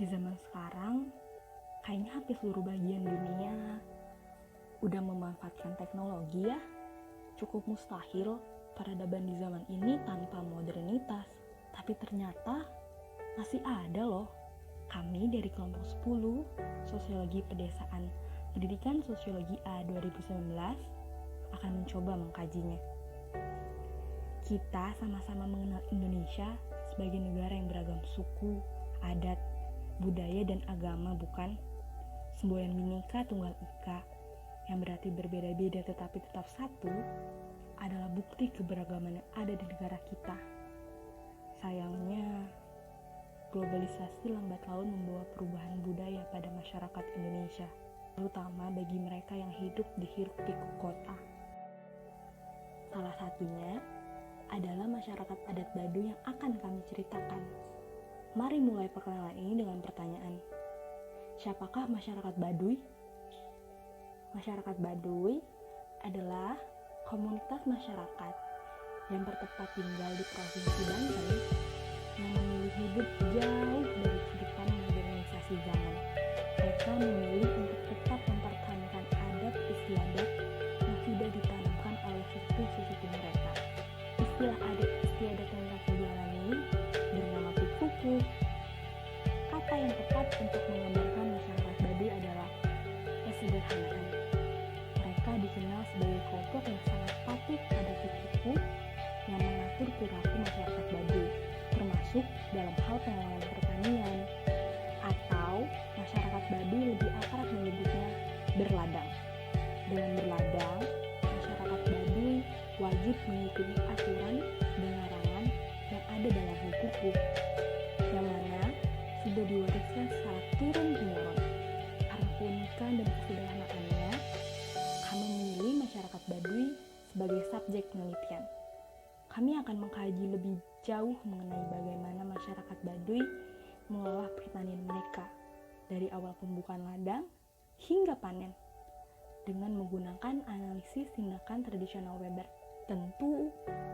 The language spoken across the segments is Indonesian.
Di zaman sekarang, kayaknya hampir seluruh bagian dunia udah memanfaatkan teknologi ya. Cukup mustahil peradaban di zaman ini tanpa modernitas. Tapi ternyata masih ada loh. Kami dari kelompok 10 Sosiologi Pedesaan Pendidikan Sosiologi A 2019 akan mencoba mengkajinya. Kita sama-sama mengenal Indonesia sebagai negara yang beragam suku, adat, budaya, dan agama, bukan? Semboyan Bhinneka Tunggal Ika yang berarti berbeda-beda tetapi tetap satu adalah bukti keberagaman yang ada di negara kita. Sayangnya, globalisasi lambat laun membawa perubahan budaya pada masyarakat Indonesia, terutama bagi mereka yang hidup di hiruk-pikuk kota. Salah satunya adalah masyarakat adat Baduy yang akan kami ceritakan. Mari mulai perkenalan ini dengan pertanyaan, siapakah masyarakat Baduy? Masyarakat Baduy adalah komunitas masyarakat yang bertempat tinggal di Provinsi Banten yang memilih hidup jauh dari kehidupan modernisasi zaman. Mereka memilih untuk tetap mempertahankan adat istiadat yang sudah ditanamkan oleh sepupu-sepupu mereka. Istilah adat istiadat yang mereka jalani bernama pikuku. Kata yang tepat untuk menggambarkan masyarakat Baduy adalah kesederhanaan. Mereka dikenal sebagai kelompok yang sangat patuh pada pikuku yang mengatur perilaku masyarakat Baduy, termasuk dalam hal pengelolaan pertanian, atau masyarakat Baduy lebih akrab menyebutnya berladang. Dengan berladang, masyarakat Baduy wajib mengikuti aturan dan larangan yang ada dalam buku yang mana sudah diwariskan secara turun-temurun. Karena keunikan dan kesederhanaannya, kami memilih masyarakat Baduy sebagai subjek penelitian. Kami akan mengkaji lebih jauh mengenai bagaimana masyarakat Baduy mengolah pertanian mereka dari awal pembukaan ladang hingga panen dengan menggunakan analisis tindakan tradisional Weber. Tentu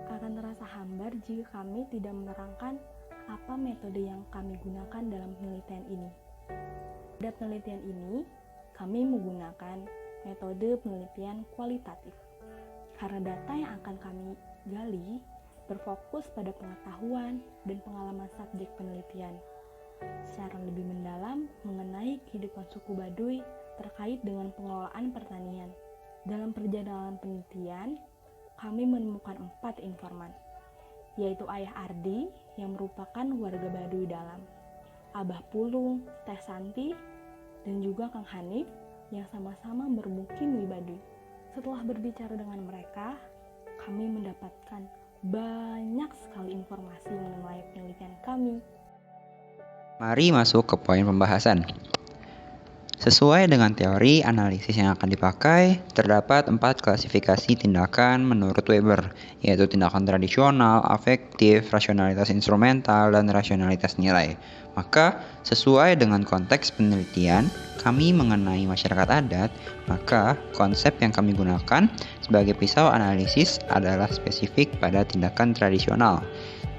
akan terasa hambar jika kami tidak menerangkan apa metode yang kami gunakan dalam penelitian ini. Pada penelitian ini, kami menggunakan metode penelitian kualitatif. Karena data yang akan kami gali berfokus pada pengetahuan dan pengalaman subjek penelitian secara lebih mendalam mengenai kehidupan suku Baduy terkait dengan pengelolaan pertanian. Dalam perjalanan penelitian, kami menemukan 4 informan, yaitu Ayah Ardi yang merupakan warga Baduy dalam, Abah Pulung, Teh Santi, dan juga Kang Hanif yang sama-sama bermukim di Baduy. Setelah berbicara dengan mereka, kami mendapatkan banyak sekali informasi mengenai penelitian kami. Mari masuk ke poin pembahasan. Sesuai dengan teori analisis yang akan dipakai, terdapat 4 klasifikasi tindakan menurut Weber, yaitu tindakan tradisional, afektif, rasionalitas instrumental, dan rasionalitas nilai. Maka, sesuai dengan konteks penelitian kami mengenai masyarakat adat, maka konsep yang kami gunakan sebagai pisau analisis adalah spesifik pada tindakan tradisional.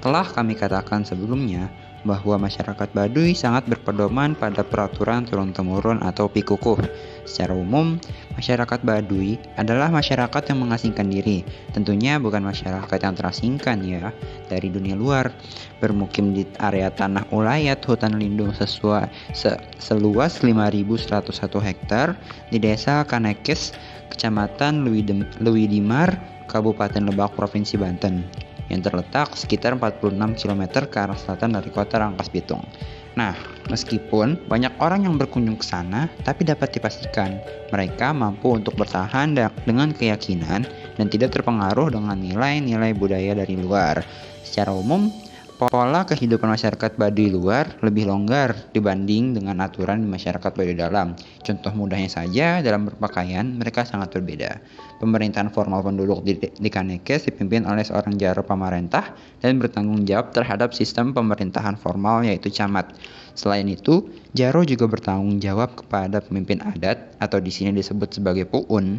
Telah kami katakan sebelumnya, bahwa masyarakat Baduy sangat berpedoman pada peraturan turun-temurun atau pikukuh. Secara umum, masyarakat Baduy adalah masyarakat yang mengasingkan diri. Tentunya bukan masyarakat yang terasingkan ya, dari dunia luar. Bermukim di area tanah ulayat hutan lindung seluas 5.101 hektar di desa Kanekes, Kecamatan Leuwidimar, Kabupaten Lebak, Provinsi Banten, yang terletak sekitar 46 km ke arah selatan dari kota Rangkas Bitung. Nah, meskipun banyak orang yang berkunjung ke sana, tapi dapat dipastikan mereka mampu untuk bertahan dengan keyakinan dan tidak terpengaruh dengan nilai-nilai budaya dari luar. Secara umum, pola kehidupan masyarakat Baduy luar lebih longgar dibanding dengan aturan di masyarakat Baduy dalam. Contoh mudahnya saja, dalam berpakaian mereka sangat berbeda. Pemerintahan formal penduduk di Kanekes dipimpin oleh seorang jaro pamarentah dan bertanggung jawab terhadap sistem pemerintahan formal yaitu camat. Selain itu, jaro juga bertanggung jawab kepada pemimpin adat atau di sini disebut sebagai puun.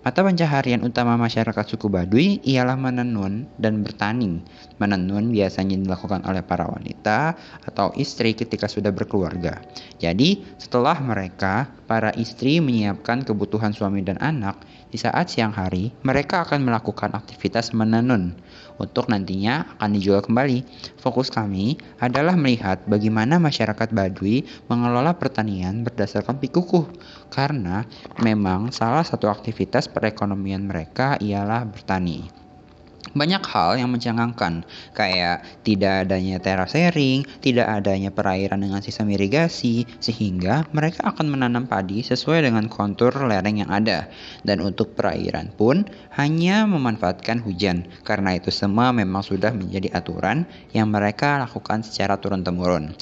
Mata pencaharian utama masyarakat suku Baduy ialah menenun dan bertani. Menenun biasanya dilakukan oleh para wanita atau istri ketika sudah berkeluarga. Jadi, setelah mereka, para istri menyiapkan kebutuhan suami dan anak, di saat siang hari, mereka akan melakukan aktivitas menenun. Untuk nantinya akan dijual kembali. Fokus kami adalah melihat bagaimana masyarakat Baduy mengelola pertanian berdasarkan pikukuh, karena memang salah satu aktivitas perekonomian mereka ialah bertani. Banyak hal yang mencengangkan, kayak tidak adanya terasering, tidak adanya perairan dengan sistem irigasi, sehingga mereka akan menanam padi sesuai dengan kontur lereng yang ada. Dan untuk perairan pun hanya memanfaatkan hujan, karena itu semua memang sudah menjadi aturan yang mereka lakukan secara turun-temurun.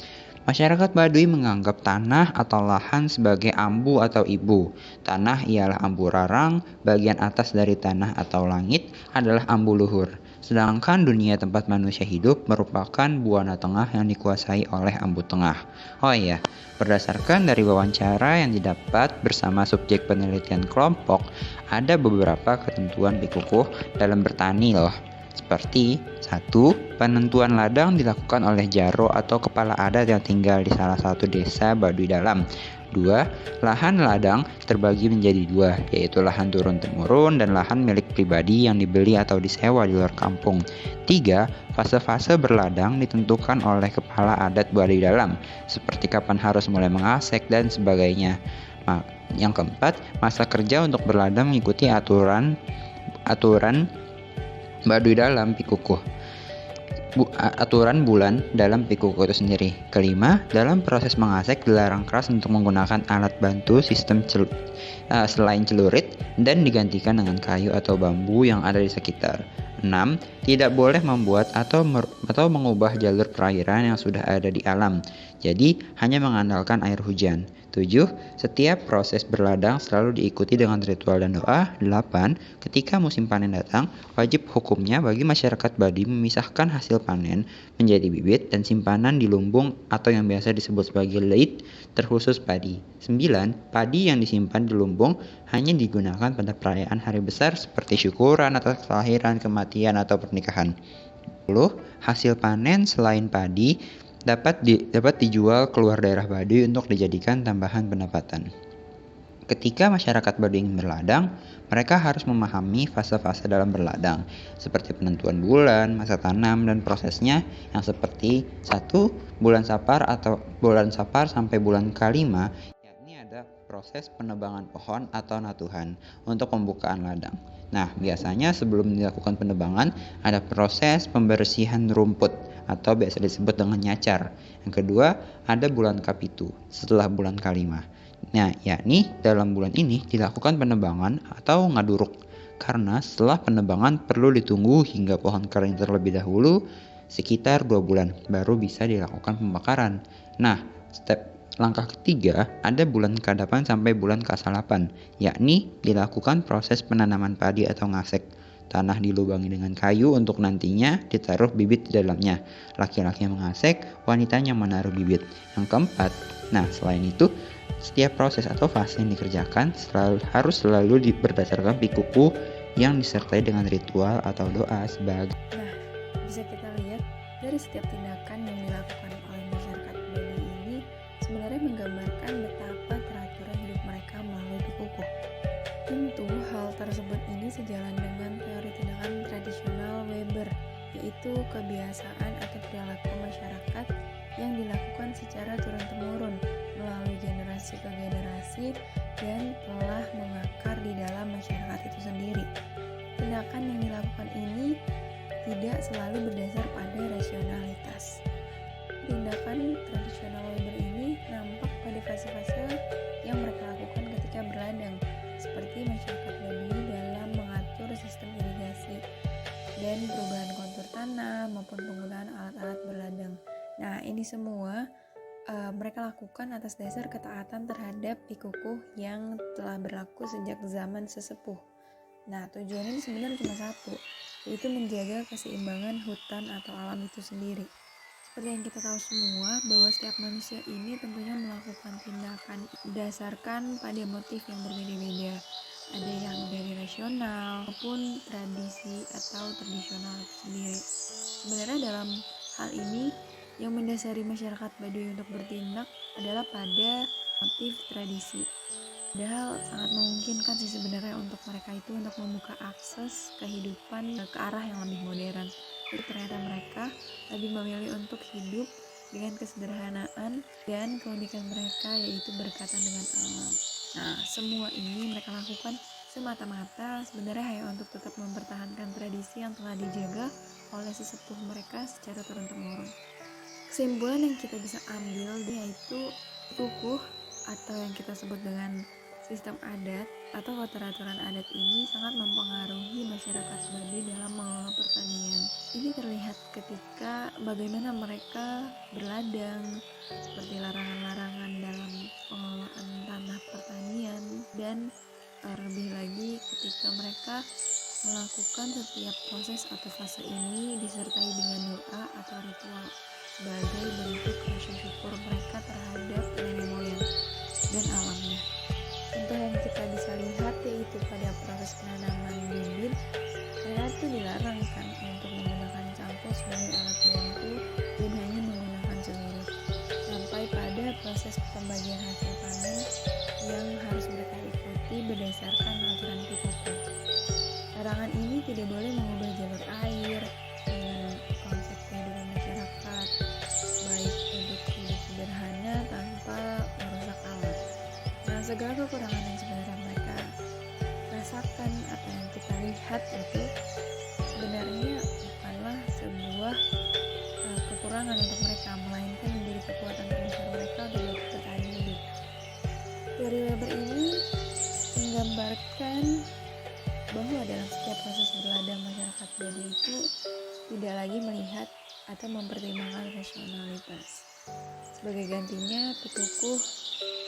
Masyarakat Baduy menganggap tanah atau lahan sebagai ambu atau ibu. Tanah ialah ambu rarang, bagian atas dari tanah atau langit adalah ambu luhur. Sedangkan dunia tempat manusia hidup merupakan buana tengah yang dikuasai oleh ambu tengah. Oh iya, berdasarkan dari wawancara yang didapat bersama subjek penelitian kelompok, ada beberapa ketentuan pikukuh dalam bertani loh. Seperti 1. Penentuan ladang dilakukan oleh jaro atau kepala adat yang tinggal di salah satu desa Baduy Dalam. 2. Lahan ladang terbagi menjadi 2, yaitu lahan turun-temurun dan lahan milik pribadi yang dibeli atau disewa di luar kampung. 3. Fase-fase berladang ditentukan oleh kepala adat Baduy Dalam, seperti kapan harus mulai mengasek dan sebagainya. Yang keempat, masa kerja untuk berladang mengikuti aturan Baduy Dalam pikukuh. Aturan bulan dalam pikukuh itu sendiri. Kelima, dalam proses mengasek dilarang keras untuk menggunakan alat bantu sistem selain celurit dan digantikan dengan kayu atau bambu yang ada di sekitar. 6. Tidak boleh membuat atau mengubah jalur perairan yang sudah ada di alam. Jadi, hanya mengandalkan air hujan. 7. Setiap proses berladang selalu diikuti dengan ritual dan doa. 8. Ketika musim panen datang, wajib hukumnya bagi masyarakat Baduy memisahkan hasil panen menjadi bibit dan simpanan di lumbung atau yang biasa disebut sebagai leit terkhusus padi. 9. Padi yang disimpan di lumbung hanya digunakan pada perayaan hari besar seperti syukuran atas kelahiran, kematian, atau pernikahan. 10. Hasil panen selain padi dapat dijual keluar daerah Baduy untuk dijadikan tambahan pendapatan. Ketika masyarakat Baduy ingin berladang, mereka harus memahami fase-fase dalam berladang, seperti penentuan bulan, masa tanam, dan prosesnya yang seperti 1. Bulan Sapar sampai bulan K5, yakni ada proses penebangan pohon atau natuhan untuk pembukaan ladang. Nah, biasanya sebelum dilakukan penebangan, ada proses pembersihan rumput atau biasa disebut dengan nyacar. Yang kedua, ada bulan K7 setelah bulan K5. Nah, yakni dalam bulan ini dilakukan penebangan atau ngaduruk. Karena setelah penebangan perlu ditunggu hingga pohon kering terlebih dahulu sekitar 2 bulan baru bisa dilakukan pembakaran. Nah, langkah ketiga ada bulan K8 sampai bulan K8, yakni dilakukan proses penanaman padi atau ngasek. Tanah dilubangi dengan kayu untuk nantinya ditaruh bibit di dalamnya. Laki-laki yang mengasek, wanitanya menaruh bibit. Yang keempat, selain itu, setiap proses atau fase yang dikerjakan harus selalu berdasarkan pikukuh yang disertai dengan ritual atau doa sebagai. Bisa kita lihat dari setiap tindakan yang dilakukan oleh masyarakat Baduy ini sebenarnya menggambarkan betapa teraturan hidup mereka melalui pikukuh. Tentu hal tersebut ini sejalan dengan teori tindakan tradisional Weber, yaitu kebiasaan atau perilaku masyarakat yang dilakukan secara turun-temurun melalui generasi ke generasi dan telah mengakar di dalam masyarakat itu sendiri. Tindakan yang dilakukan ini tidak selalu berdasar pada rasionalitas. Tindakan tradisional Weber ini nampak pada fase-fase yang mereka lakukan ketika berladang, seperti masyarakat Baduy dalam mengatur sistem irigasi dan perubahan kontur tanah maupun penggunaan alat-alat berladang. Nah, ini semua mereka lakukan atas dasar ketaatan terhadap pikukuh yang telah berlaku sejak zaman sesepuh. Nah, tujuannya ini sebenarnya cuma satu, yaitu menjaga keseimbangan hutan atau alam itu sendiri. Seperti yang kita tahu semua, bahwa setiap manusia ini tentunya melakukan tindakan berdasarkan pada motif yang berbeda-beda. ada yang dari rasional maupun tradisi atau tradisional itu sendiri. Sebenarnya dalam hal ini yang mendasari masyarakat Baduy untuk bertindak adalah pada motif tradisi. Padahal sangat memungkinkan sih sebenarnya untuk mereka itu untuk membuka akses kehidupan ke arah yang lebih modern. Tapi ternyata mereka lebih memilih untuk hidup dengan kesederhanaan dan keunikan mereka, yaitu berkaitan dengan alam. Nah, semua ini mereka lakukan semata-mata sebenarnya hanya untuk tetap mempertahankan tradisi yang telah dijaga oleh sesepuh mereka secara turun-temurun. Kesimpulan yang kita bisa ambil yaitu kukuh atau yang kita sebut dengan sistem adat atau aturan adat ini sangat mempengaruhi masyarakat Baduy dalam mengelola pertanian. Ini terlihat ketika bagaimana mereka berladang, seperti larangan-larangan dalam pengelolaan tanah pertanian, dan terlebih lagi ketika mereka melakukan setiap proses atau fase ini disertai dengan doa atau ritual sebagai bentuk rasa syukur mereka terhadap nenek moyang dan alamnya. Contoh yang kita bisa lihat yaitu pada proses penanaman bibit, mereka itu dilarang kan untuk menggunakan cangkul sebagai alat bantu dan hanya menggunakan celurit. Sampai pada proses pembagian hasil panen yang harus mereka ikuti berdasarkan aturan Pikuku. Larangan ini tidak boleh mengubah jalur air dengan konsep kehidupan masyarakat, baik untuk hidup sederhana tanpa merusak alam. Nah, segala kekurangan yang sebenarnya mereka rasakan atau yang kita lihat itu sebenarnya bukanlah sebuah kekurangan untuk mereka, melainkan menjadi kekuatan terbesar mereka untuk bertahan hidup. Teori Weber ini menggambarkan bahwa dalam setiap proses berladang masyarakat Baduy itu tidak lagi melihat atau mempertimbangkan rasionalitas. Sebagai gantinya, Pikukuh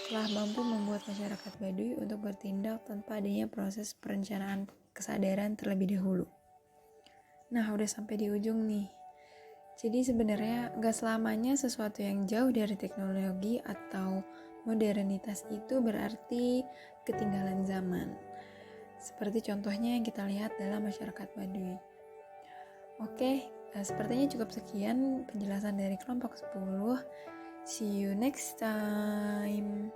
telah mampu membuat masyarakat Baduy untuk bertindak tanpa adanya proses perencanaan kesadaran terlebih dahulu. Nah, udah sampai di ujung nih. Jadi sebenarnya gak selamanya sesuatu yang jauh dari teknologi atau modernitas itu berarti ketinggalan zaman. Seperti contohnya yang kita lihat dalam masyarakat Baduy. Oke, sepertinya cukup sekian penjelasan dari kelompok 10. See you next time.